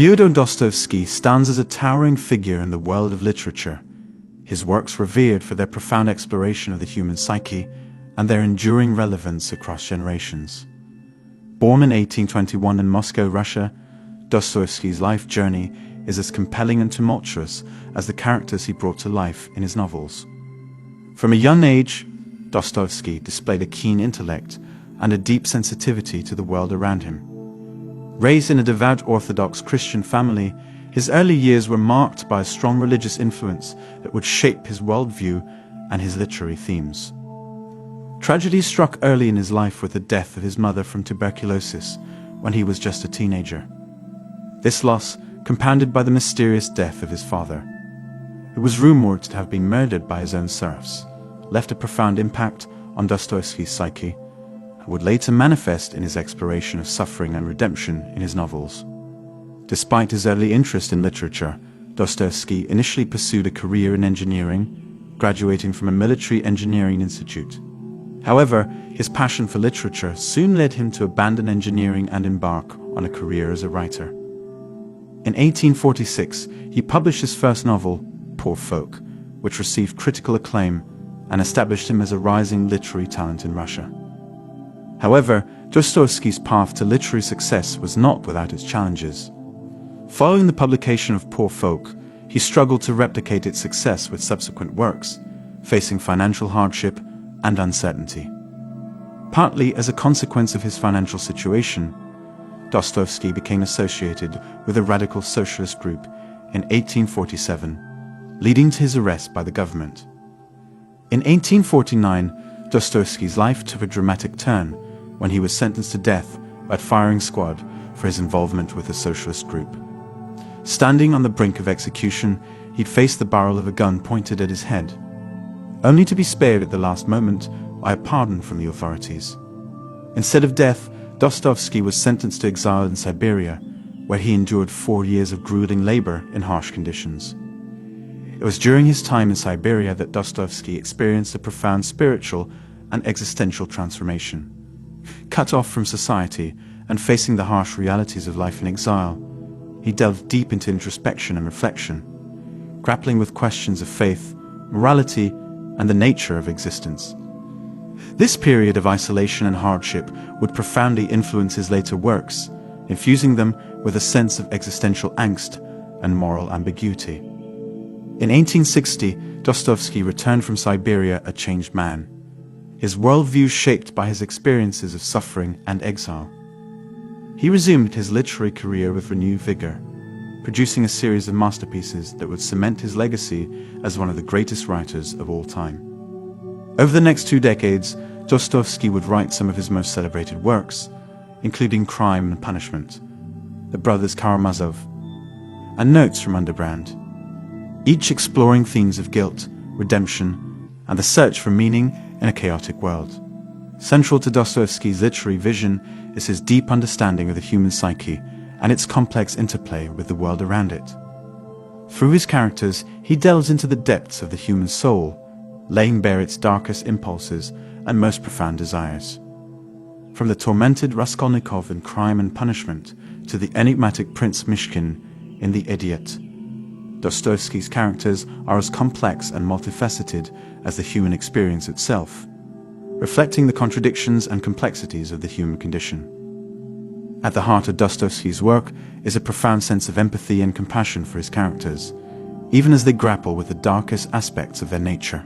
Fyodor Dostoevsky stands as a towering figure in the world of literature. His works revered for their profound exploration of the human psyche and their enduring relevance across generations. Born in 1821 in Moscow, Russia, Dostoevsky's life journey is as compelling and tumultuous as the characters he brought to life in his novels. From a young age, Dostoevsky displayed a keen intellect and a deep sensitivity to the world around him. Raised in a devout Orthodox Christian family, his early years were marked by a strong religious influence that would shape his worldview and his literary themes. Tragedy struck early in his life with the death of his mother from tuberculosis when he was just a teenager. This loss, compounded by the mysterious death of his father, who was rumored to have been murdered by his own serfs, left a profound impact on Dostoevsky's psyche and would later manifest in his exploration of suffering and redemption in his novels. Despite his early interest in literature, Dostoevsky initially pursued a career in engineering, graduating from a military engineering institute. However, his passion for literature soon led him to abandon engineering and embark on a career as a writer. In 1846, he published his first novel, Poor Folk, which received critical acclaim and established him as a rising literary talent in Russia. However, Dostoevsky's path to literary success was not without its challenges. Following the publication of Poor Folk, he struggled to replicate its success with subsequent works, facing financial hardship and uncertainty. Partly as a consequence of his financial situation, Dostoevsky became associated with a radical socialist group in 1847, leading to his arrest by the government. In 1849, Dostoevsky's life took a dramatic turn when he was sentenced to death by a firing squad for his involvement with the socialist group. Standing on the brink of execution, he'd faced the barrel of a gun pointed at his head, only to be spared at the last moment by a pardon from the authorities. Instead of death, Dostoevsky was sentenced to exile in Siberia, where he endured 4 years of grueling labor in harsh conditions. It was during his time in Siberia that Dostoevsky experienced a profound spiritual and existential transformation. Cut off from society and facing the harsh realities of life in exile, he delved deep into introspection and reflection, grappling with questions of faith, morality, and the nature of existence. This period of isolation and hardship would profoundly influence his later works, infusing them with a sense of existential angst and moral ambiguity. In 1860, Dostoevsky returned from Siberia a changed man, his worldview shaped by his experiences of suffering and exile. He resumed his literary career with renewed vigor, producing a series of masterpieces that would cement his legacy as one of the greatest writers of all time. Over the next 2 decades, Dostoevsky would write some of his most celebrated works, including Crime and Punishment, The Brothers Karamazov, and Notes from Underground, each exploring themes of guilt, redemption, and the search for meaning in a chaotic world. Central to Dostoevsky's literary vision is his deep understanding of the human psyche and its complex interplay with the world around it. Through his characters, he delves into the depths of the human soul, laying bare its darkest impulses and most profound desires. From the tormented Raskolnikov in Crime and Punishment to the enigmatic Prince Mishkin in The Idiot, Dostoevsky's characters are as complex and multifaceted as the human experience itself, reflecting the contradictions and complexities of the human condition. At the heart of Dostoevsky's work is a profound sense of empathy and compassion for his characters, even as they grapple with the darkest aspects of their nature.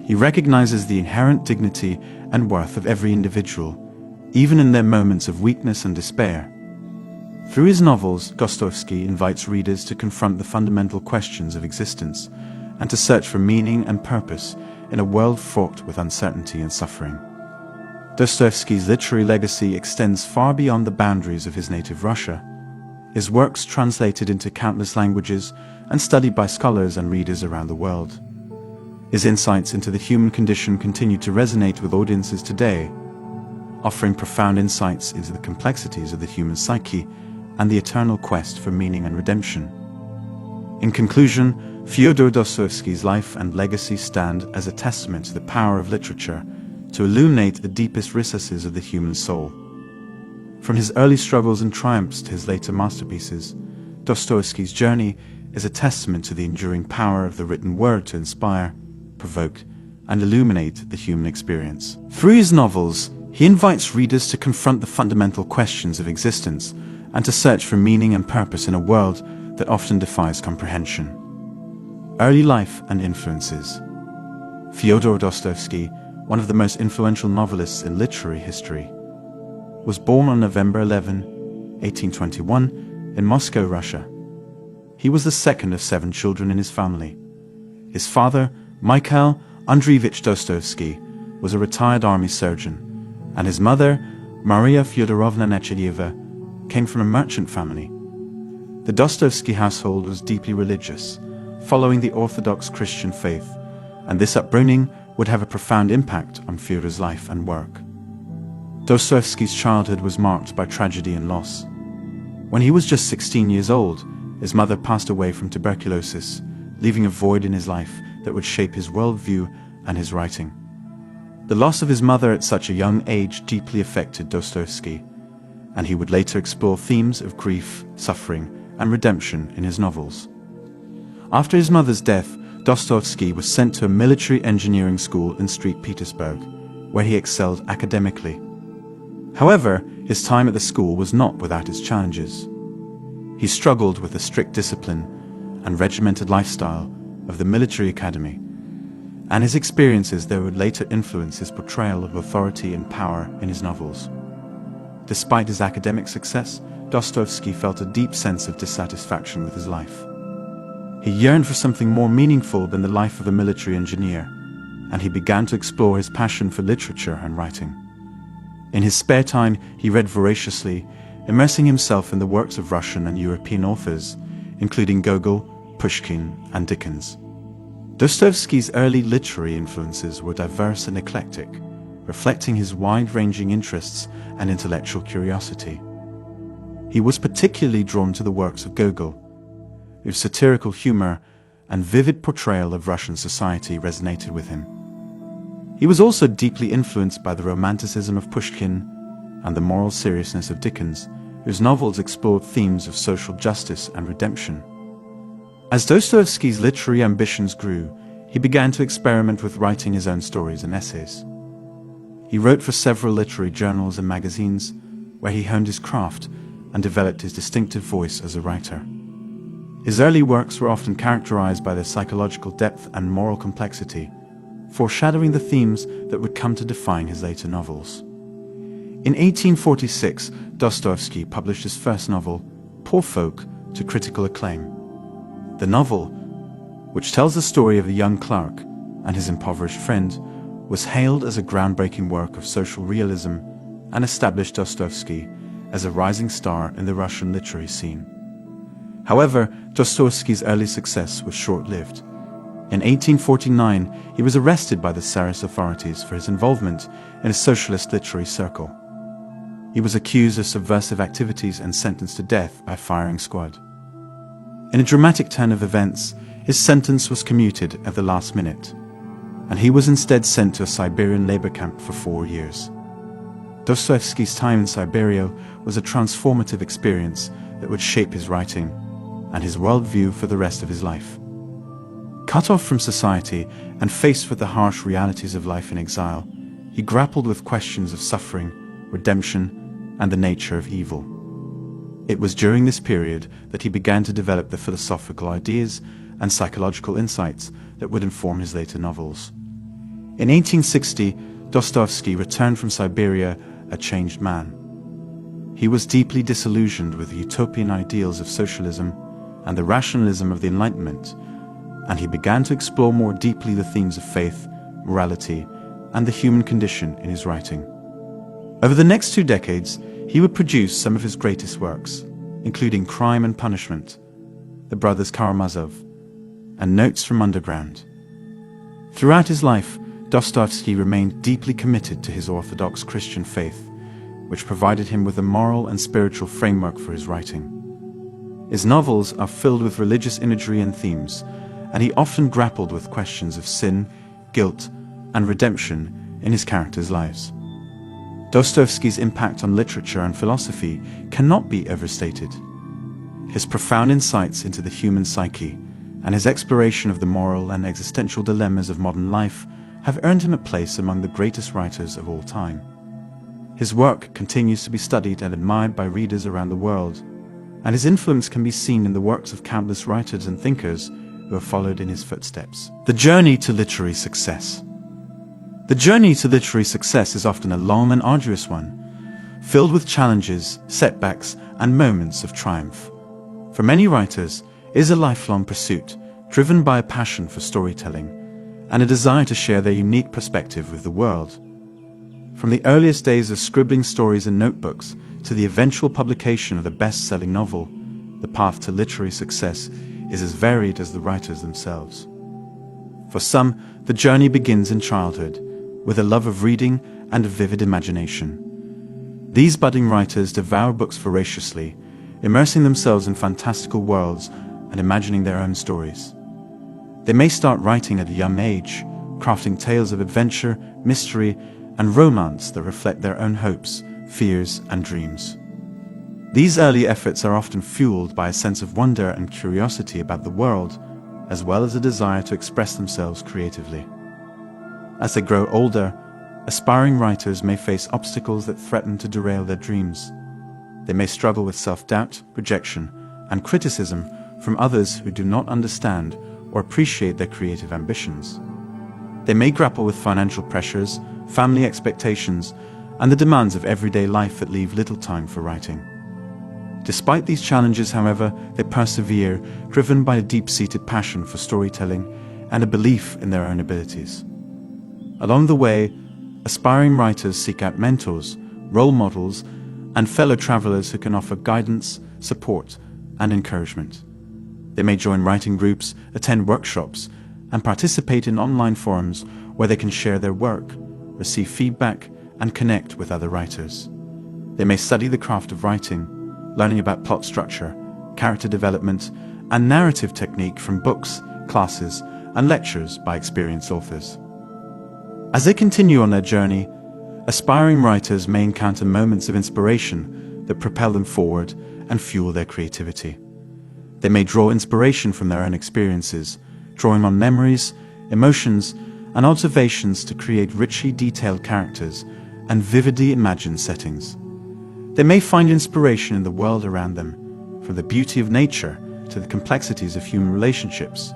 He recognizes the inherent dignity and worth of every individual, even in their moments of weakness and despair. Through his novels, Dostoevsky invites readers to confront the fundamental questions of existence and to search for meaning and purpose in a world fraught with uncertainty and suffering. Dostoevsky's literary legacy extends far beyond the boundaries of his native Russia. His works translated into countless languages and studied by scholars and readers around the world. His insights into the human condition continue to resonate with audiences today, offering profound insights into the complexities of the human psyche and the eternal quest for meaning and redemption. In conclusion, Fyodor Dostoevsky's life and legacy stand as a testament to the power of literature to illuminate the deepest recesses of the human soul. From his early struggles and triumphs to his later masterpieces, Dostoevsky's journey is a testament to the enduring power of the written word to inspire, provoke, and illuminate the human experience. Through his novels, he invites readers to confront the fundamental questions of existence and to search for meaning and purpose in a world that often defies comprehension. Early life and influences. Fyodor Dostoevsky, one of the most influential novelists in literary history, was born on November 11, 1821, in Moscow, Russia. He was the second of 7 children in his family. His father, Mikhail Andreevich Dostoevsky, was a retired army surgeon, and his mother, Maria Fyodorovna Nechadyeva, came from a merchant family. The Dostoevsky household was deeply religious, following the Orthodox Christian faith, and this upbringing would have a profound impact on Fyodor's life and work. Dostoevsky's childhood was marked by tragedy and loss. When he was just 16 years old, his mother passed away from tuberculosis, leaving a void in his life that would shape his worldview and his writing. The loss of his mother at such a young age deeply affected Dostoevsky, and he would later explore themes of grief, suffering, and redemption in his novels. After his mother's death, Dostoevsky was sent to a military engineering school in St. Petersburg, where he excelled academically. However, his time at the school was not without its challenges. He struggled with the strict discipline and regimented lifestyle of the military academy, and his experiences there would later influence his portrayal of authority and power in his novels. Despite his academic success, Dostoevsky felt a deep sense of dissatisfaction with his life. He yearned for something more meaningful than the life of a military engineer, and he began to explore his passion for literature and writing. In his spare time, he read voraciously, immersing himself in the works of Russian and European authors, including Gogol, Pushkin, and Dickens. Dostoevsky's early literary influences were diverse and eclectic, reflecting his wide-ranging interests and intellectual curiosity. He was particularly drawn to the works of Gogol, whose satirical humor and vivid portrayal of Russian society resonated with him. He was also deeply influenced by the romanticism of Pushkin and the moral seriousness of Dickens, whose novels explored themes of social justice and redemption. As Dostoevsky's literary ambitions grew, he began to experiment with writing his own stories and essays. He wrote for several literary journals and magazines, where he honed his craft and developed his distinctive voice as a writer. His early works were often characterized by their psychological depth and moral complexity, foreshadowing the themes that would come to define his later novels. In 1846, Dostoevsky published his first novel, Poor Folk, to critical acclaim. The novel, which tells the story of a young clerk and his impoverished friend, was hailed as a groundbreaking work of social realism and established Dostoevsky as a rising star in the Russian literary scene. However, Dostoevsky's early success was short-lived. In 1849, he was arrested by the Tsarist authorities for his involvement in a socialist literary circle. He was accused of subversive activities and sentenced to death by firing squad. In a dramatic turn of events, his sentence was commuted at the last minute, and he was instead sent to a Siberian labor camp for 4 years. Dostoevsky's time in Siberia was a transformative experience that would shape his writing and his worldview for the rest of his life. Cut off from society and faced with the harsh realities of life in exile, he grappled with questions of suffering, redemption, and the nature of evil. It was during this period that he began to develop the philosophical ideas and psychological insights that would inform his later novels. In 1860, Dostoevsky returned from Siberia a changed man. He was deeply disillusioned with the utopian ideals of socialism and the rationalism of the Enlightenment, and he began to explore more deeply the themes of faith, morality, and the human condition in his writing. Over the next 2 decades, he would produce some of his greatest works, including Crime and Punishment, The Brothers Karamazov, and Notes from Underground. Throughout his life, Dostoevsky remained deeply committed to his Orthodox Christian faith, which provided him with a moral and spiritual framework for his writing. His novels are filled with religious imagery and themes, and he often grappled with questions of sin, guilt, and redemption in his characters' lives. Dostoevsky's impact on literature and philosophy cannot be overstated. His profound insights into the human psyche and his exploration of the moral and existential dilemmas of modern life have earned him a place among the greatest writers of all time. His work continues to be studied and admired by readers around the world, and his influence can be seen in the works of countless writers and thinkers who have followed in his footsteps. The journey to literary success. The journey to literary success is often a long and arduous one, filled with challenges, setbacks, and moments of triumph. For many writers, it is a lifelong pursuit, driven by a passion for storytelling and a desire to share their unique perspective with the world. From the earliest days of scribbling stories in notebooks to the eventual publication of the best-selling novel, the path to literary success is as varied as the writers themselves. For some, the journey begins in childhood, with a love of reading and a vivid imagination. These budding writers devour books voraciously, immersing themselves in fantastical worlds and imagining their own stories. They may start writing at a young age, crafting tales of adventure, mystery, and romance that reflect their own hopes, fears, and dreams. These early efforts are often fueled by a sense of wonder and curiosity about the world, as well as a desire to express themselves creatively. As they grow older, aspiring writers may face obstacles that threaten to derail their dreams. They may struggle with self-doubt, rejection, and criticism from others who do not understand or appreciate their creative ambitions. They may grapple with financial pressures, family expectations, and the demands of everyday life that leave little time for writing. Despite these challenges, however, they persevere, driven by a deep-seated passion for storytelling and a belief in their own abilities. Along the way, aspiring writers seek out mentors, role models, and fellow travelers who can offer guidance, support, and encouragement. They may join writing groups, attend workshops, and participate in online forums where they can share their work, receive feedback, and connect with other writers. They may study the craft of writing, learning about plot structure, character development, and narrative technique from books, classes, and lectures by experienced authors. As they continue on their journey, aspiring writers may encounter moments of inspiration that propel them forward and fuel their creativity. They may draw inspiration from their own experiences, drawing on memories, emotions, and observations to create richly detailed characters and vividly imagined settings. They may find inspiration in the world around them, from the beauty of nature to the complexities of human relationships.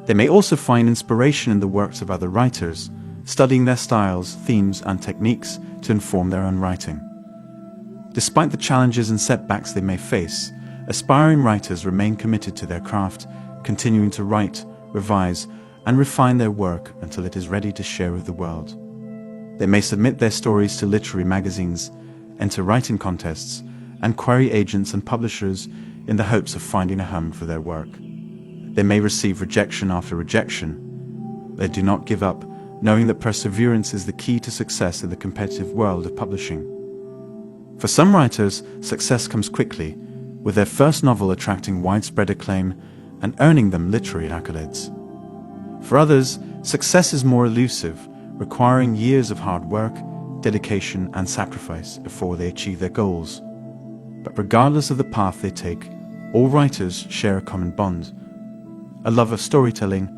They may also find inspiration in the works of other writers, studying their styles, themes, and techniques to inform their own writing. Despite the challenges and setbacks they may face, aspiring writers remain committed to their craft, continuing to write, revise, and refine their work until it is ready to share with the world. They may submit their stories to literary magazines, enter writing contests, and query agents and publishers in the hopes of finding a home for their work. They may receive rejection after rejection. They do not give up, knowing that perseverance is the key to success in the competitive world of publishing. For some writers, success comes quickly, with their first novel attracting widespread acclaim and earning them literary accolades. For others, success is more elusive, requiring years of hard work, dedication, and sacrifice before they achieve their goals. But regardless of the path they take, all writers share a common bond: a love of storytelling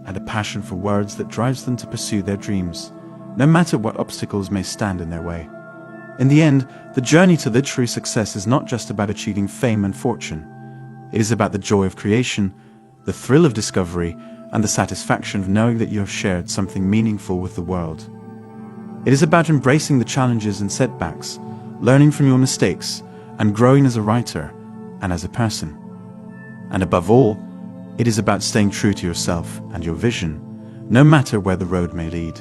and a passion for words that drives them to pursue their dreams, no matter what obstacles may stand in their way. In the end, the journey to literary success is not just about achieving fame and fortune. It is about the joy of creation, the thrill of discovery, and the satisfaction of knowing that you have shared something meaningful with the world. It is about embracing the challenges and setbacks, learning from your mistakes, and growing as a writer and as a person. And above all, it is about staying true to yourself and your vision, no matter where the road may lead.